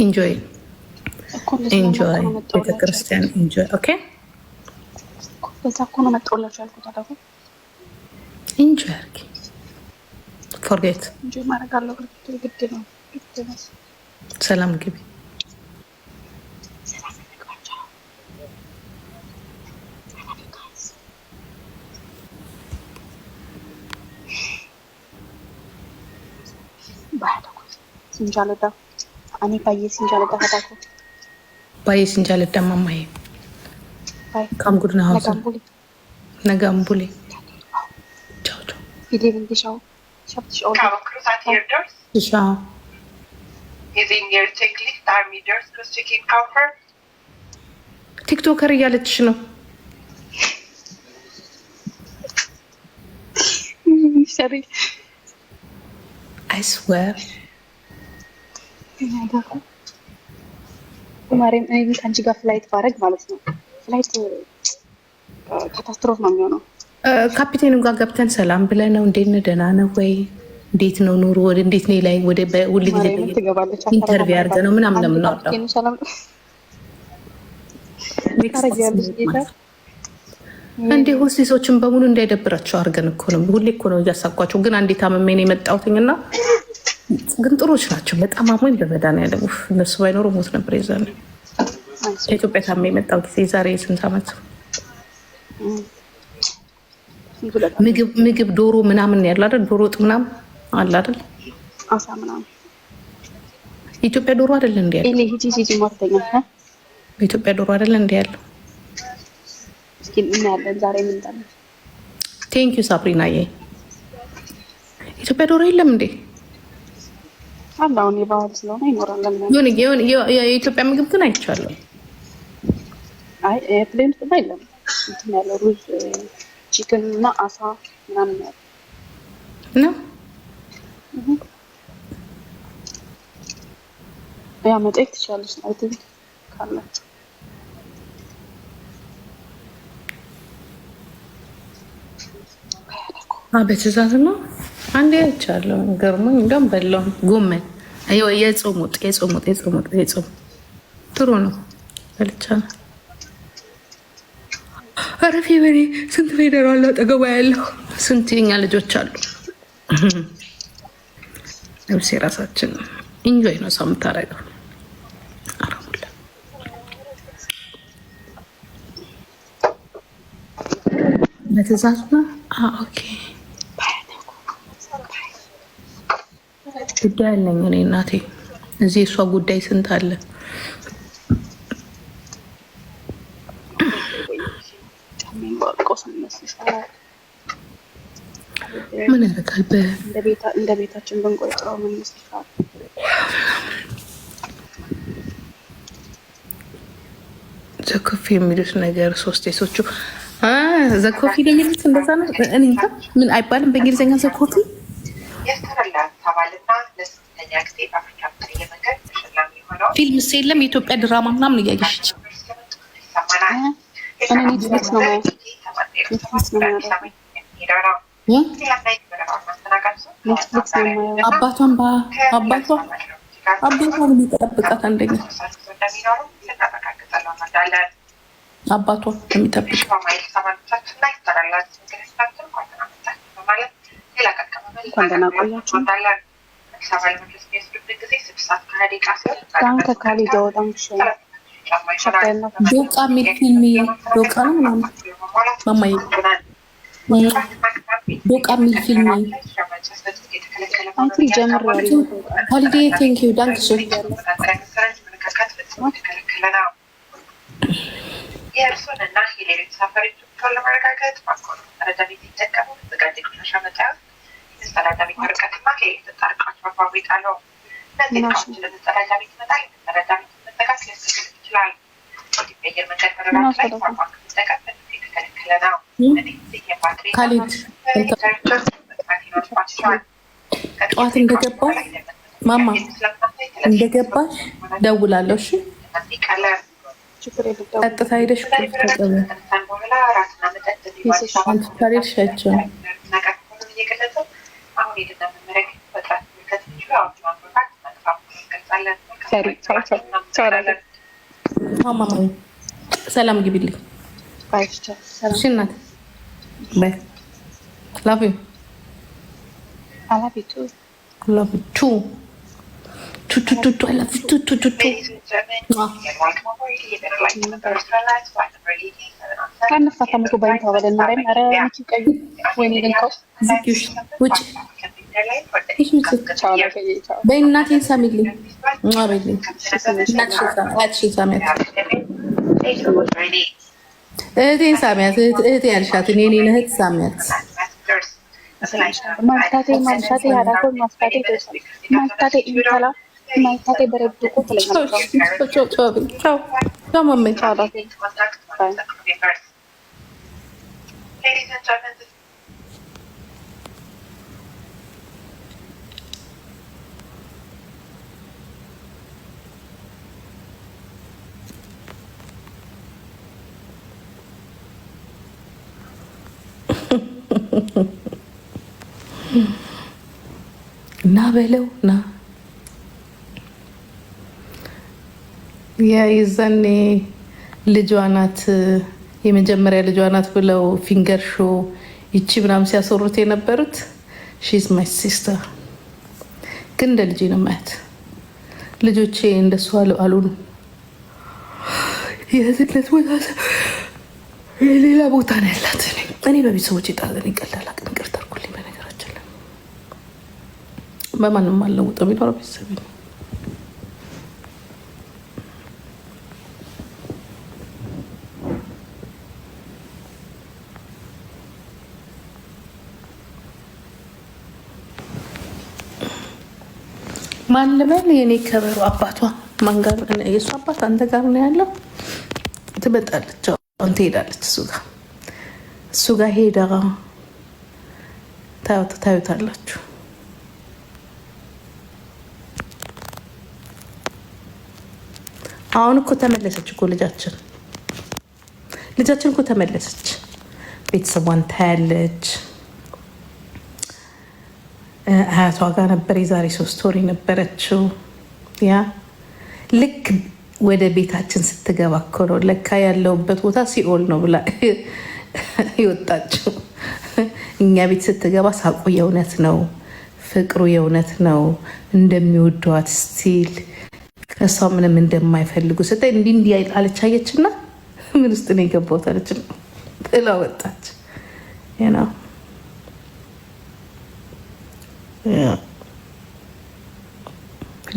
ኢንጆይ ቤተክርስቲያን ኢንጆይ። ኦኬ በዛ እኮ ነው መጣሁላችሁ ያልኩት። አዳፉ ኢንጆይ አድርጊ። ፎርጌት ኢንጆይ ማድረግ አለው ግድ ነው። ሰላም ግቢ። Sinjalada, ani paye sinjalada hataku. Paye sinjalada mamaye. Paye. Kam gudna house. Nagambuli. Ciao ciao. Believe in the show. Shop show. Come cruzat here doors. Ciao. Using your checklist army doors cross checking comfort. ቲክቶከር እያለችሽ ነው። Sorry. I swear. ማርያም እኔ ከአንቺ ጋር ፍላይት ባረግ ማለት ነው። ፍላይት ካታስትሮፍ ነው የሚሆነው። ካፒቴኑ ጋር ገብተን ሰላም ብለን ነው እንዴት ነህ ደህና ነው ወይ እንዴት ነው ኑሮ ወደ እንዴት ነው ላይ ወደ ሁሉ ጊዜ ኢንተርቪው አድርገን ነው ምናምን ነው የምናወራው። እንዴ ሆስቲሶችን በሙሉ እንዳይደብራቸው አድርገን እኮ ነው ሁሌ እኮ ነው እያሳቋቸው። ግን አንዴ ታመሜ ነው የመጣሁትና ግን ጥሩዎች ናቸው። በጣም አሞኝ በመድኃኒዓለም እነሱ ባይኖሩ ሞት ነበር። የዛኔ ከኢትዮጵያ ታሜ የመጣው ጊዜ ዛሬ ስንት ዓመት ምግብ ዶሮ ምናምን ያለ አይደል? ዶሮ ወጥ ምናምን አለ አይደል? አሳ ምናምን ኢትዮጵያ ዶሮ አይደል እንዴ ያለው? እኔ ሂጂ ማርተኛ ኢትዮጵያ ዶሮ አይደል እንዴ ያለው? እስኪ ምን ያለን ዛሬ ምን ታለ? ቴንክ ዩ ሳብሪናዬ። ኢትዮጵያ ዶሮ የለም እንዴ? አላውን የባህል ስለሆነ ይኖራል። ለምን የኢትዮጵያ ምግብ ግን አይቻለሁ። አይ ፕሌን ውስጥ አይደለም እንትን ያለው ሩዝ ቺክን እና አሳ ምናምን ነው። ያ መጠየቅ ትችላለች። አይተኝ ካላችሁ በትእዛዝ ነው። አንዴ አይቻለሁ። ገርሞኝ እንደውም በላው ጎመን የጾም ወጥ ጥሩ ነው በልቻለሁ። አረፊ በኔ ስንት ፌደር አለ አጠገባ ያለው ስንት የኛ ልጆች አሉ። ነብሴ ራሳችን ኢንጆይ ነው ሰው የምታደርገው። አረሙላ በትእዛዝ ነው። ኦኬ ጉዳይ አለኝ እኔ እናቴ እዚህ እሷ ጉዳይ ስንት አለ። ምን ያደርጋል እንደ ቤታችን ብንቆጥረው ምን ይመስልሻል? ዘኮፊ የሚሉት ነገር ሶስቴሶቹ ዘኮፊ የሚሉት እንደዛ ነው። እኔ ምን አይባልም በእንግሊዝኛ ዘኮፊ ፊልም የለም የኢትዮጵያ ድራማ ምናምን እያየች ኔትፍሊክስ ነው አባቷን የሚጠብቃት አንደኛ አባቷ የሚጠብቅ ዶቃ የሚል ፊልም ዶቃ ነው ምናምን ማማዬ ዶቃ የሚል ፊልም ሆሊዴይ ቴንክ ዩ ዳንክ ሶ የእርሱንና የሌሎች ሳፋሪዎችን ለማረጋገጥ ባንኮኑ መረጃ ቤት ሲጠቀሙ ዘጋጅ ቆሻሻ መጣያ የመጸዳጃ ቤት ወረቀትና ከሌሎች ተጣርቃዎች በአግባቡ ይጣለው። እነዚህ እቃዎች ለመጸዳጃ ቤት ይመጣል። የመጸዳጃ ቤት መጠቃት ሊያስፈልግ ይችላል። የአየር መንገድ በረራዎች ላይ ፓርክ መጠቀም የተከለከለ ነው። ካሊድ ጠዋት እንደገባሽ ማማ እንደገባሽ ደውላለሁ። እሺ ቀጥታ ሄደሽ ቁልፍ ተቀበል። ታሪሻቸው ሰላም ግቢልኝ። እሺ እናቴ ባይ ላቭ ዩ ላቭ ዩ ቱ I love you too. በእናቴን ሳሚልኝ እህቴን ሳሚያት እህቴ ያልሻትን የኔን እህት ሳሚያት ማልታቴ በረድ እኮ ና በለው ና የዛኔ ልጇ ናት የመጀመሪያ ልጇ ናት ብለው ፊንገር ሾ ይቺ ምናምን ሲያሰሩት የነበሩት ሺዝ ማይ ሲስተር ግን እንደ ልጄ ነው ማየት። ልጆቼ እንደሱ አልሆኑም። የዝለት ቦታ ሌላ ቦታ ነው ያላት። እኔ በቤተሰቦች ጣለን ይቀላል አቅም ቅርታ አድርጉልኝ። በነገራችን ላይ በማንም አልለውጠው ቢኖረው ቤተሰብ ነው። ማን ልበል? የኔ ከበሩ አባቷ ማንጋር የእሱ አባት አንተ ጋር ነው ያለው። ትመጣለች፣ አሁን ትሄዳለች። እሱ ጋር ሄዳ ታዩታላችሁ። አሁን እኮ ተመለሰች እኮ ልጃችን እኮ ተመለሰች። ቤተሰቧን ታያለች። አያቷ ጋር ነበር የዛሬ 3 ወር የነበረችው። ያ ልክ ወደ ቤታችን ስትገባ እኮ ነው ለካ ያለውበት ቦታ ሲኦል ነው ብላ ይወጣችው። እኛ ቤት ስትገባ ሳቁ የእውነት ነው፣ ፍቅሩ የእውነት ነው፣ እንደሚወዷት ስቲል ከሷ ምንም እንደማይፈልጉ ስታይ እንዲህ አለች። አየችና ምን ውስጥ ነው የገባሁት አለች ጥላ ወጣች። ነው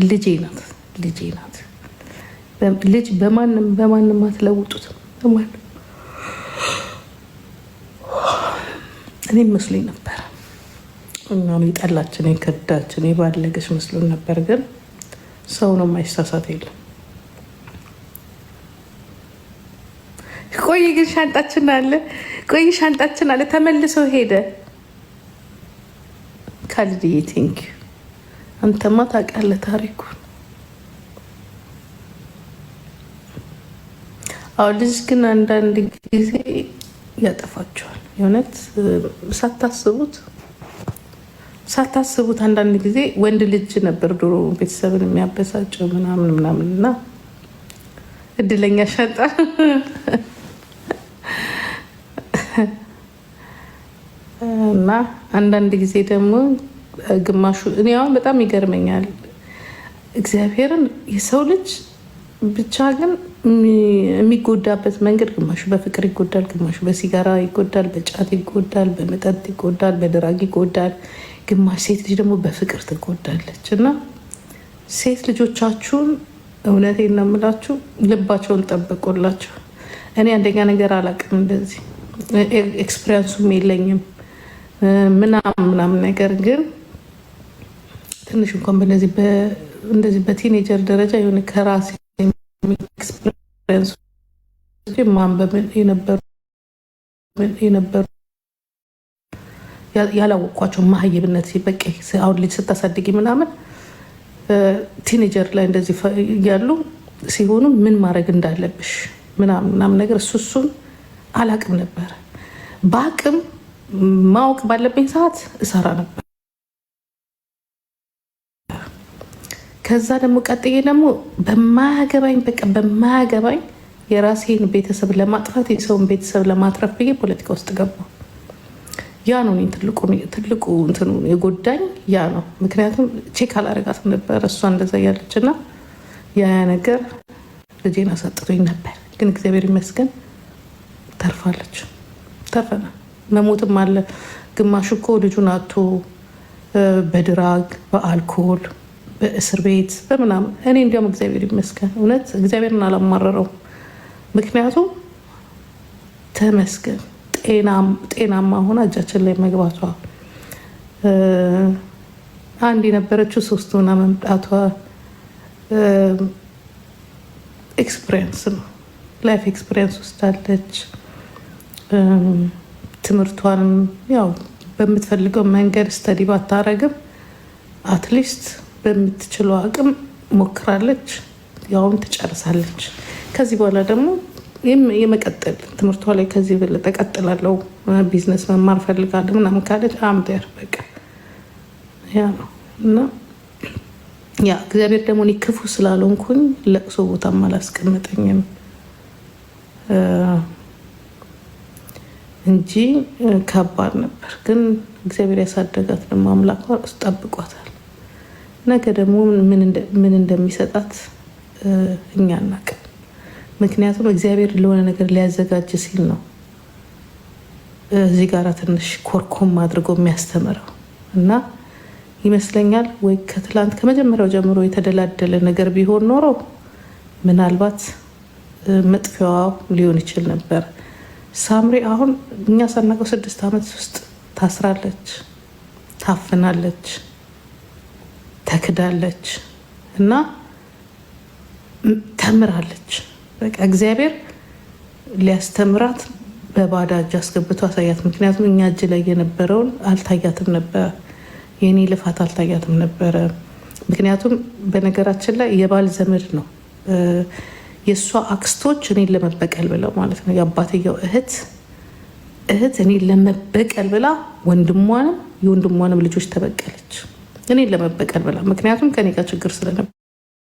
ልጄ ናት። ልጅ በማንም አትለውጡትም። በማንም እኔ መስሎኝ ነበር እኛም የጠላችን የከዳችን የባለገች መስሎን ነበር። ግን ሰው ነው የማይሳሳት የለም። ቆይ ግን ሻንጣችን አለ ተመልሰው ሄደ። ካልዲዬ ቲንክ አንተማ ታውቃለህ ታሪኩን። አሁን ልጅ ግን አንዳንድ ጊዜ ያጠፋቸዋል። የእውነት ሳታስቡት አንዳንድ ጊዜ ወንድ ልጅ ነበር ድሮ ቤተሰብን የሚያበሳጨው ምናምን እና እድለኛ ሻንጣ እና አንዳንድ ጊዜ ደግሞ ግማሹ እኔ አሁን በጣም ይገርመኛል እግዚአብሔርን የሰው ልጅ ብቻ ግን የሚጎዳበት መንገድ ግማሹ በፍቅር ይጎዳል፣ ግማሹ በሲጋራ ይጎዳል፣ በጫት ይጎዳል፣ በመጠጥ ይጎዳል፣ በድራግ ይጎዳል። ግማሽ ሴት ልጅ ደግሞ በፍቅር ትጎዳለች። እና ሴት ልጆቻችሁን እውነቴን ነው የምላችሁ ልባቸውን ጠብቁላቸው። እኔ አንደኛ ነገር አላውቅም፣ እንደዚህ ኤክስፔሪንሱም የለኝም ምናምን ነገር ግን ትንሽ እንኳን እንደዚህ በቲኔጀር ደረጃ የሆነ ከራሴ ኤክስፔሪንስ ማንበብ የነበሩ ያላወቅኳቸው ማህይብነት በቃ አሁን ልጅ ስታሳድጊ ምናምን ቲኔጀር ላይ እንደዚህ እያሉ ሲሆኑ ምን ማድረግ እንዳለብሽ ምናምን ነገር እሱን አላቅም ነበር። በአቅም ማወቅ ባለብኝ ሰዓት እሰራ ነበር። ከዛ ደግሞ ቀጥዬ ደግሞ በማያገባኝ በቃ በማያገባኝ የራሴን ቤተሰብ ለማጥፋት የሰውን ቤተሰብ ለማትረፍ ብዬ ፖለቲካ ውስጥ ገባሁ። ያ ነው ትልቁ እንትኑ የጎዳኝ ያ ነው። ምክንያቱም ቼክ አላረጋትም ነበር እሷ እንደዛ ያለች እና ያ ነገር ልጄን አሳጥቶኝ ነበር። ግን እግዚአብሔር ይመስገን ተርፋለች። ተርፈና መሞትም አለ። ግማሹ እኮ ልጁን አቶ በድራግ በአልኮል በእስር ቤት በምናምን። እኔ እንዲያውም እግዚአብሔር ይመስገን እውነት እግዚአብሔርን አላማረረው። ምክንያቱም ተመስገን ጤናማ ሆና እጃችን ላይ መግባቷ፣ አንድ የነበረችው 3 ሆና መምጣቷ ኤክስፒሪየንስ ነው። ላይፍ ኤክስፒሪየንስ ወስዳለች። ትምህርቷንም ያው በምትፈልገው መንገድ ስተዲ ባታረግም አትሊስት በምትችለው አቅም ሞክራለች። ያውም ትጨርሳለች። ከዚህ በኋላ ደግሞ የመቀጠል ትምህርቷ ላይ ከዚህ በለጠ እቀጥላለሁ፣ ቢዝነስ መማር ፈልጋለሁ ምናምን ካለች አምደር በቃ ያ ነው እና ያ እግዚአብሔር ደግሞ እኔ ክፉ ስላልሆንኩኝ ለቅሶ ቦታም አላስቀመጠኝም እንጂ ከባድ ነበር። ግን እግዚአብሔር ያሳደጋት ደግሞ አምላኳ ጠብቋታል። ነገ ደግሞ ምን እንደሚሰጣት እኛ አናውቅም። ምክንያቱም እግዚአብሔር ለሆነ ነገር ሊያዘጋጅ ሲል ነው እዚህ ጋር ትንሽ ኮርኮም አድርጎ የሚያስተምረው እና ይመስለኛል ወይ ከትላንት ከመጀመሪያው ጀምሮ የተደላደለ ነገር ቢሆን ኖሮ ምናልባት መጥፊያዋ ሊሆን ይችል ነበር። ሳምሪ አሁን እኛ ሳናውቀው 6 ዓመት ውስጥ ታስራለች፣ ታፍናለች፣ ተክዳለች እና ተምራለች። በቃ እግዚአብሔር ሊያስተምራት በባዳ እጅ አስገብቶ አሳያት። ምክንያቱም እኛ እጅ ላይ የነበረውን አልታያትም ነበረ፣ የኔ ልፋት አልታያትም ነበረ። ምክንያቱም በነገራችን ላይ የባል ዘመድ ነው የእሷ አክስቶች እኔን ለመበቀል ብለው ማለት ነው። የአባትየው እህት እኔን ለመበቀል ብላ ወንድሟንም የወንድሟንም ልጆች ተበቀለች፣ እኔን ለመበቀል ብላ። ምክንያቱም ከኔ ጋር ችግር ስለነበር